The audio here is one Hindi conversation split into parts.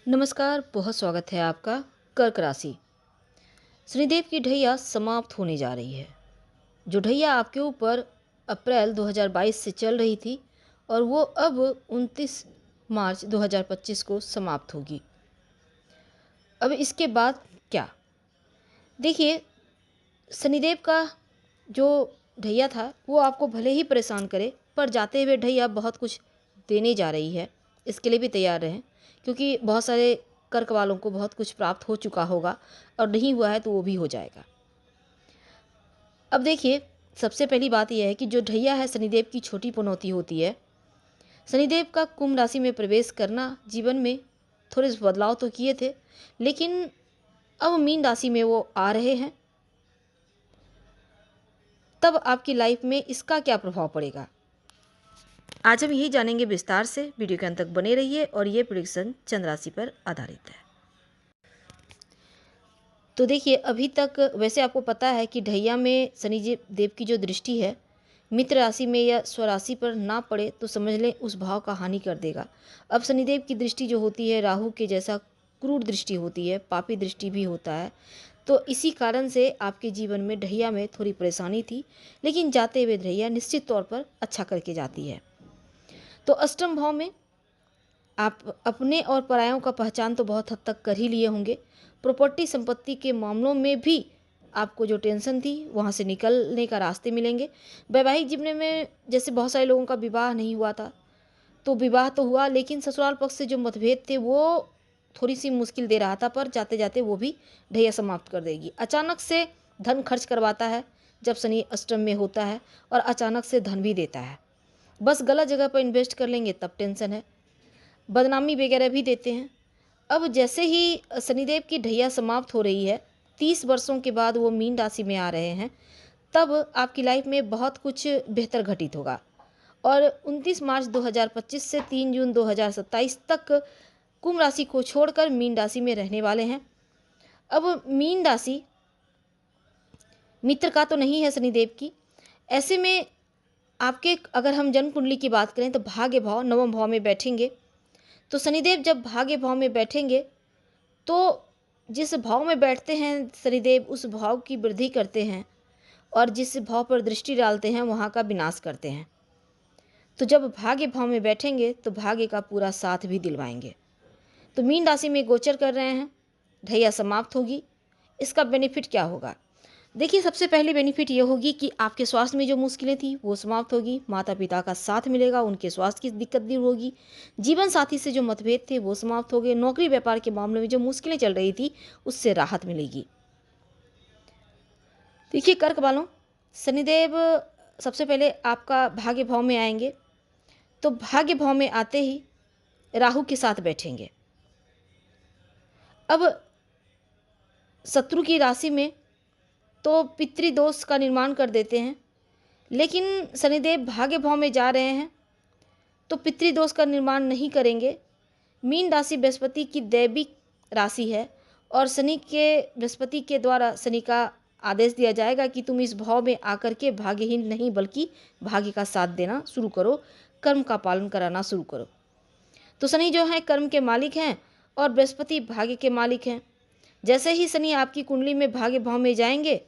नमस्कार, बहुत स्वागत है आपका। कर्क राशि। शनिदेव की ढैया समाप्त होने जा रही है। जो ढैया आपके ऊपर अप्रैल 2022 से चल रही थी और वो अब 29 मार्च 2025 को समाप्त होगी। अब इसके बाद क्या? देखिए, शनिदेव का जो ढैया था वो आपको भले ही परेशान करे, पर जाते हुए ढैया बहुत कुछ देने जा रही है। इसके लिए भी तैयार रहें, क्योंकि बहुत सारे कर्क वालों को बहुत कुछ प्राप्त हो चुका होगा और नहीं हुआ है तो वो भी हो जाएगा। अब देखिए, सबसे पहली बात यह है कि जो ढैया है शनिदेव की छोटी पनौती होती है। शनिदेव का कुंभ राशि में प्रवेश करना जीवन में थोड़े से बदलाव तो किए थे, लेकिन अब मीन राशि में वो आ रहे हैं। तब आपकी लाइफ में इसका क्या प्रभाव पड़ेगा, आज हम यही जानेंगे विस्तार से। वीडियो के अंत तक बने रहिए और ये प्रेडिक्शन चंद्र राशि पर आधारित है। तो देखिए, अभी तक वैसे आपको पता है कि ढैया में शनि जी देव की जो दृष्टि है मित्र राशि में या स्वराशि पर ना पड़े तो समझ लें उस भाव का हानि कर देगा। अब शनिदेव की दृष्टि जो होती है राहु के जैसा क्रूर दृष्टि होती है, पापी दृष्टि भी होता है। तो इसी कारण से आपके जीवन में ढैया में थोड़ी परेशानी थी, लेकिन जाते हुए ढैया निश्चित तौर पर अच्छा करके जाती है। तो अष्टम भाव में आप अपने और परायों का पहचान तो बहुत हद तक कर ही लिए होंगे। प्रॉपर्टी संपत्ति के मामलों में भी आपको जो टेंशन थी वहाँ से निकलने का रास्ते मिलेंगे। वैवाहिक जीवन में जैसे बहुत सारे लोगों का विवाह नहीं हुआ था, तो विवाह तो हुआ, लेकिन ससुराल पक्ष से जो मतभेद थे वो थोड़ी सी मुश्किल दे रहा था, पर जाते जाते वो भी ढैया समाप्त कर देगी। अचानक से धन खर्च करवाता है जब शनि अष्टम में होता है, और अचानक से धन भी देता है। बस गलत जगह पर इन्वेस्ट कर लेंगे तब टेंशन है। बदनामी वगैरह भी देते हैं। अब जैसे ही शनिदेव की ढैया समाप्त हो रही है, 30 वर्षों के बाद वो मीन राशि में आ रहे हैं, तब आपकी लाइफ में बहुत कुछ बेहतर घटित होगा। और 29 मार्च 2025 से 3 जून 2027 तक कुंभ राशि को छोड़कर मीन राशि में रहने वाले हैं। अब मीन राशि मित्र का तो नहीं है शनिदेव की। ऐसे में आपके अगर हम जन्म कुंडली की बात करें तो भाग्य भाव नवम भाव में बैठेंगे। तो शनिदेव जब भाग्य भाव में बैठेंगे तो जिस भाव में बैठते हैं शनिदेव उस भाव की वृद्धि करते हैं, और जिस भाव पर दृष्टि डालते हैं वहाँ का विनाश करते हैं। तो जब भाग्य भाव में बैठेंगे तो भाग्य का पूरा साथ भी दिलवाएंगे। तो मीन राशि में गोचर कर रहे हैं, ढैया समाप्त होगी। इसका बेनिफिट क्या होगा? देखिए, सबसे पहली बेनिफिट ये होगी कि आपके स्वास्थ्य में जो मुश्किलें थी वो समाप्त होगी, माता पिता का साथ मिलेगा, उनके स्वास्थ्य की दिक्कत दूर होगी। जीवन साथी से जो मतभेद थे वो समाप्त हो गए। नौकरी व्यापार के मामले में जो मुश्किलें चल रही थी उससे राहत मिलेगी। देखिए कर्क वालों, शनिदेव सबसे पहले आपका भाग्य भाव में आएंगे, तो भाग्य भाव में आते ही राहु के साथ बैठेंगे। अब शत्रु की राशि में तो पितृदोष का निर्माण कर देते हैं, लेकिन शनिदेव भाग्य भाव में जा रहे हैं तो पितृदोष का निर्माण नहीं करेंगे। मीन राशि बृहस्पति की दैविक राशि है, और शनि के बृहस्पति के द्वारा शनि का आदेश दिया जाएगा कि तुम इस भाव में आकर के भाग्यहीन नहीं बल्कि भाग्य का साथ देना शुरू करो, कर्म का पालन कराना शुरू करो। तो शनि जो है कर्म के मालिक हैं और बृहस्पति भाग्य के मालिक हैं। जैसे ही शनि आपकी कुंडली में भाग्य भाव में जाएंगे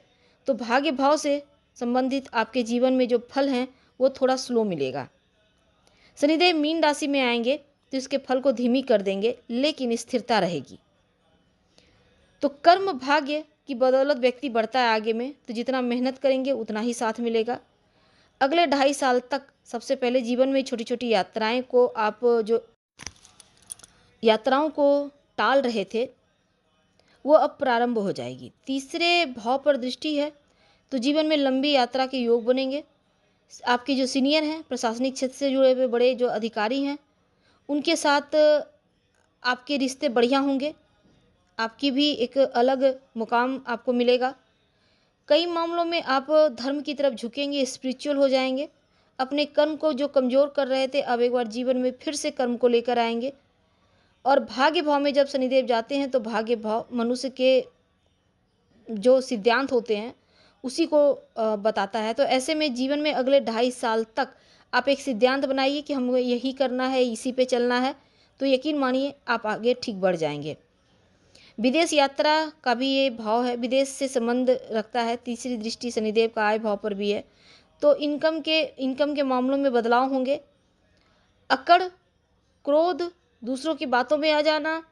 तो भाग्य भाव से संबंधित आपके जीवन में जो फल हैं वो थोड़ा स्लो मिलेगा। शनिदेव मीन राशि में आएंगे तो इसके फल को धीमी कर देंगे, लेकिन स्थिरता रहेगी। तो कर्म भाग्य की बदौलत व्यक्ति बढ़ता है आगे में, तो जितना मेहनत करेंगे उतना ही साथ मिलेगा। अगले 2.5 साल तक सबसे पहले जीवन में छोटी छोटी यात्राएं को आप जो यात्राओं को टाल रहे थे वो अब प्रारंभ हो जाएगी। तीसरे भाव पर दृष्टि है तो जीवन में लंबी यात्रा के योग बनेंगे। आपके जो सीनियर हैं, प्रशासनिक क्षेत्र से जुड़े हुए बड़े जो अधिकारी हैं, उनके साथ आपके रिश्ते बढ़िया होंगे। आपकी भी एक अलग मुकाम आपको मिलेगा। कई मामलों में आप धर्म की तरफ झुकेंगे, स्पिरिचुअल हो जाएंगे। अपने कर्म को जो कमज़ोर कर रहे थे अब एक बार जीवन में फिर से कर्म को लेकर आएंगे। और भाग्य भाव में जब शनिदेव जाते हैं तो भाग्य भाव मनुष्य के जो सिद्धांत होते हैं उसी को बताता है। तो ऐसे में जीवन में अगले 2.5 साल तक आप एक सिद्धांत बनाइए कि हमें यही करना है, इसी पे चलना है। तो यकीन मानिए आप आगे ठीक बढ़ जाएंगे। विदेश यात्रा का भी ये भाव है, विदेश से संबंध रखता है। तीसरी दृष्टि शनिदेव का आय भाव पर भी है, तो इनकम के मामलों में बदलाव होंगे। अकड़, क्रोध, दूसरों की बातों में आ जाना,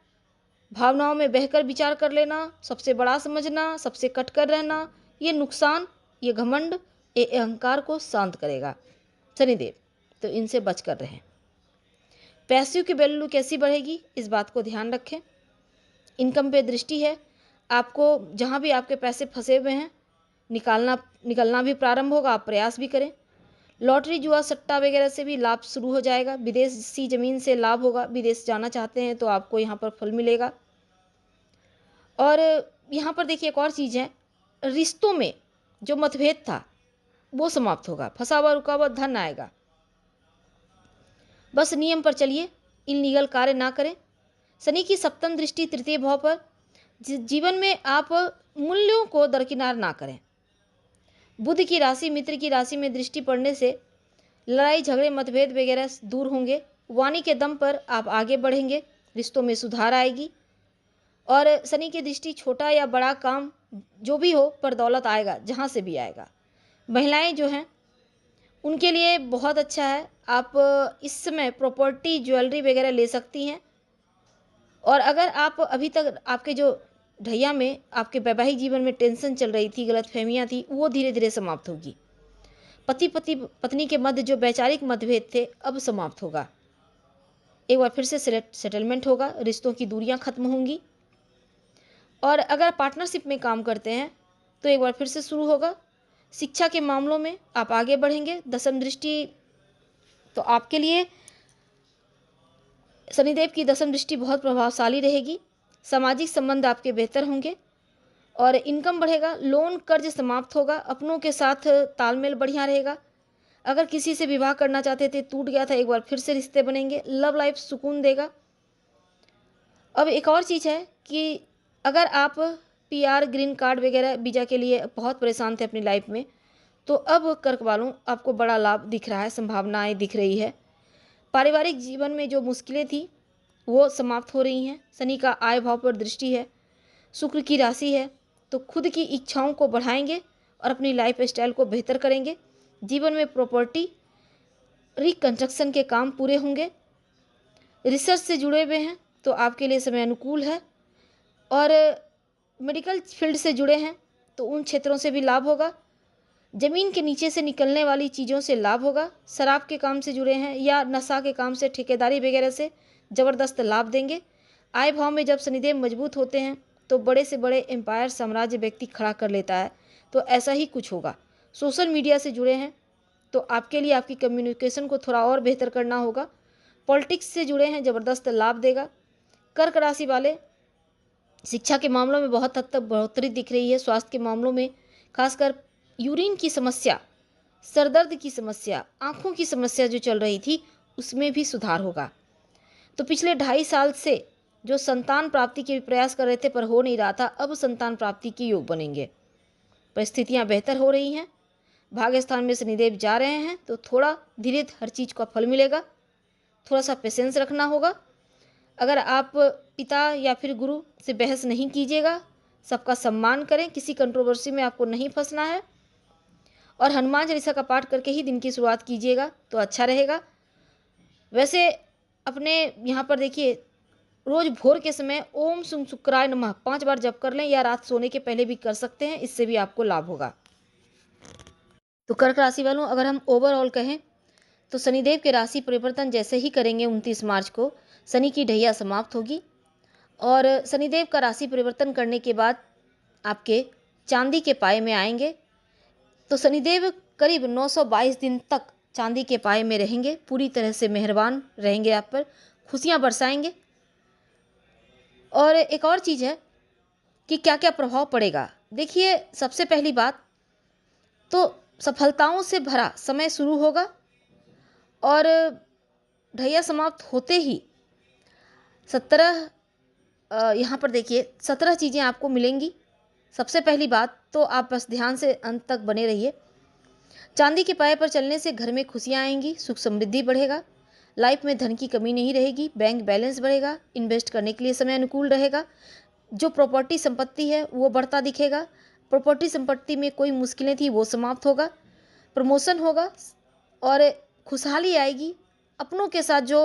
भावनाओं में बहकर विचार कर लेना, सबसे बड़ा समझना, सबसे कटकर रहना, ये नुकसान, ये घमंड, ये अहंकार को शांत करेगा शनिदेव, तो इनसे बचकर रहें। पैसों की वैल्यू कैसी बढ़ेगी, इस बात को ध्यान रखें। इनकम पे दृष्टि है, आपको जहाँ भी आपके पैसे फंसे हुए हैं निकलना भी प्रारंभ होगा, आप प्रयास भी करें। लॉटरी, जुआ, सट्टा वगैरह से भी लाभ शुरू हो जाएगा। विदेशी ज़मीन से लाभ होगा, विदेश जाना चाहते हैं तो आपको यहाँ पर फल मिलेगा। और यहाँ पर देखिए एक और चीज़ है, रिश्तों में जो मतभेद था वो समाप्त होगा, फंसा हुआ रुका हुआ धन आएगा। बस नियम पर चलिए, इल्लीगल कार्य ना करें। शनि की सप्तम दृष्टि तृतीय भाव पर, जीवन में आप मूल्यों को दरकिनार ना करें। बुध की राशि, मित्र की राशि में दृष्टि पड़ने से लड़ाई झगड़े मतभेद वगैरह दूर होंगे। वाणी के दम पर आप आगे बढ़ेंगे, रिश्तों में सुधार आएगी। और शनि की दृष्टि छोटा या बड़ा काम जो भी हो पर दौलत आएगा, जहाँ से भी आएगा। महिलाएं जो हैं उनके लिए बहुत अच्छा है, आप इस समय प्रॉपर्टी ज्वेलरी वगैरह ले सकती हैं। और अगर आप अभी तक आपके जो ढैया में आपके वैवाहिक जीवन में टेंशन चल रही थी, गलतफहमियां थी, वो धीरे धीरे समाप्त होगी। पति पत्नी के मध्य जो वैचारिक मतभेद थे अब समाप्त होगा। एक बार फिर से सेटलमेंट होगा, रिश्तों की दूरियां खत्म होंगी। और अगर पार्टनरशिप में काम करते हैं तो एक बार फिर से शुरू होगा। शिक्षा के मामलों में आप आगे बढ़ेंगे। दसम दृष्टि तो आपके लिए शनिदेव की दसम दृष्टि बहुत प्रभावशाली रहेगी। सामाजिक संबंध आपके बेहतर होंगे और इनकम बढ़ेगा। लोन कर्ज समाप्त होगा, अपनों के साथ तालमेल बढ़िया रहेगा। अगर किसी से विवाह करना चाहते थे, टूट गया था, एक बार फिर से रिश्ते बनेंगे। लव लाइफ सुकून देगा। अब एक और चीज़ है कि अगर आप पीआर, ग्रीन कार्ड वगैरह वीज़ा के लिए बहुत परेशान थे अपनी लाइफ में, तो अब कर्क वालों आपको बड़ा लाभ दिख रहा है, संभावनाएं दिख रही है। पारिवारिक जीवन में जो मुश्किलें थी वो समाप्त हो रही हैं। शनि का आय भाव पर दृष्टि है, शुक्र की राशि है, तो खुद की इच्छाओं को बढ़ाएंगे और अपनी लाइफ स्टाइल को बेहतर करेंगे। जीवन में प्रॉपर्टी रिकंस्ट्रक्शन के काम पूरे होंगे। रिसर्च से जुड़े हुए हैं तो आपके लिए समय अनुकूल है। और मेडिकल फील्ड से जुड़े हैं तो उन क्षेत्रों से भी लाभ होगा। ज़मीन के नीचे से निकलने वाली चीज़ों से लाभ होगा। शराब के काम से जुड़े हैं या नशा के काम से, ठेकेदारी वगैरह से ज़बरदस्त लाभ देंगे। आय भाव में जब शनिदेव मजबूत होते हैं तो बड़े से बड़े एम्पायर, साम्राज्य व्यक्ति खड़ा कर लेता है, तो ऐसा ही कुछ होगा। सोशल मीडिया से जुड़े हैं तो आपके लिए आपकी कम्युनिकेशन को थोड़ा और बेहतर करना होगा। पॉलिटिक्स से जुड़े हैं, ज़बरदस्त लाभ देगा। कर्क राशि वाले, शिक्षा के मामलों में बहुत हद तक बढ़ोतरी दिख रही है। स्वास्थ्य के मामलों में खासकर यूरिन की समस्या, सरदर्द की समस्या, आँखों की समस्या जो चल रही थी उसमें भी सुधार होगा। तो पिछले 2.5 साल से जो संतान प्राप्ति के प्रयास कर रहे थे पर हो नहीं रहा था, अब संतान प्राप्ति के योग बनेंगे। परिस्थितियाँ बेहतर हो रही हैं। भाग्य स्थान में शनिदेव जा रहे हैं तो थोड़ा धीरे हर चीज़ का फल मिलेगा। थोड़ा सा पेशेंस रखना होगा। अगर आप पिता या फिर गुरु से बहस नहीं कीजिएगा, सबका सम्मान करें, किसी कंट्रोवर्सी में आपको नहीं फंसना है। और हनुमान चालीसा का पाठ करके ही दिन की शुरुआत कीजिएगा तो अच्छा रहेगा। वैसे अपने यहाँ पर देखिए, रोज़ भोर के समय ओम सुं शुक्राय नमः 5 बार जप कर लें या रात सोने के पहले भी कर सकते हैं, इससे भी आपको लाभ होगा। तो कर्क राशि वालों, अगर हम ओवरऑल कहें तो शनिदेव के राशि परिवर्तन जैसे ही करेंगे 29 मार्च को शनि की ढैया समाप्त होगी। और शनिदेव का राशि परिवर्तन करने के बाद आपके चांदी के पाए में आएंगे। तो शनिदेव करीब 922 दिन तक चांदी के पाए में रहेंगे, पूरी तरह से मेहरबान रहेंगे, आप पर खुशियाँ बरसाएंगे। और एक और चीज़ है कि क्या क्या प्रभाव पड़ेगा। देखिए, सबसे पहली बात तो सफलताओं से भरा समय शुरू होगा और ढैया समाप्त होते ही 17 यहाँ पर देखिए 17 चीज़ें आपको मिलेंगी। सबसे पहली बात तो आप बस ध्यान से अंत तक बने रहिए। चांदी के पाए पर चलने से घर में खुशियाँ आएंगी, सुख समृद्धि बढ़ेगा। लाइफ में धन की कमी नहीं रहेगी, बैंक बैलेंस बढ़ेगा, इन्वेस्ट करने के लिए समय अनुकूल रहेगा। जो प्रॉपर्टी संपत्ति है वो बढ़ता दिखेगा। प्रॉपर्टी संपत्ति में कोई मुश्किलें थी वो समाप्त होगा, प्रमोशन होगा और खुशहाली आएगी। अपनों के साथ जो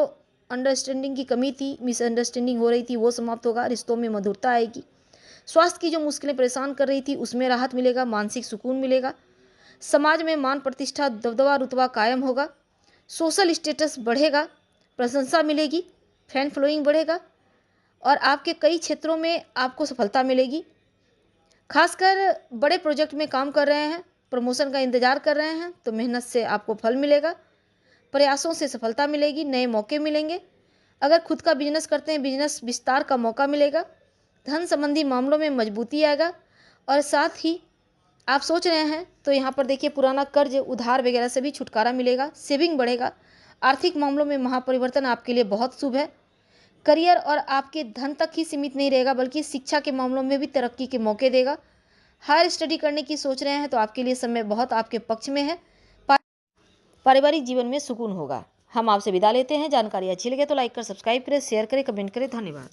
अंडरस्टैंडिंग की कमी थी, मिसअंडरस्टैंडिंग हो रही थी, वो समाप्त होगा। रिश्तों में मधुरता आएगी। स्वास्थ्य की जो मुश्किलें परेशान कर रही थी उसमें राहत मिलेगा, मानसिक सुकून मिलेगा। समाज में मान प्रतिष्ठा, दबदबा, रुतबा कायम होगा। सोशल स्टेटस बढ़ेगा, प्रशंसा मिलेगी, फैन फॉलोइंग बढ़ेगा और आपके कई क्षेत्रों में आपको सफलता मिलेगी। खासकर बड़े प्रोजेक्ट में काम कर रहे हैं, प्रमोशन का इंतजार कर रहे हैं तो मेहनत से आपको फल मिलेगा, प्रयासों से सफलता मिलेगी, नए मौके मिलेंगे। अगर खुद का बिजनेस करते हैं, बिजनेस विस्तार का मौका मिलेगा। धन संबंधी मामलों में मजबूती आएगा और साथ ही आप सोच रहे हैं तो यहाँ पर देखिए पुराना कर्ज, उधार वगैरह से भी छुटकारा मिलेगा, सेविंग बढ़ेगा। आर्थिक मामलों में महापरिवर्तन आपके लिए बहुत शुभ है। करियर और आपके धन तक ही सीमित नहीं रहेगा बल्कि शिक्षा के मामलों में भी तरक्की के मौके देगा। हायर स्टडी करने की सोच रहे हैं तो आपके लिए समय बहुत आपके पक्ष में है। पारिवारिक जीवन में सुकून होगा। हम आपसे विदा लेते हैं। जानकारी अच्छी लगे तो लाइक कर सब्सक्राइब करें, शेयर करें, कमेंट करें। धन्यवाद।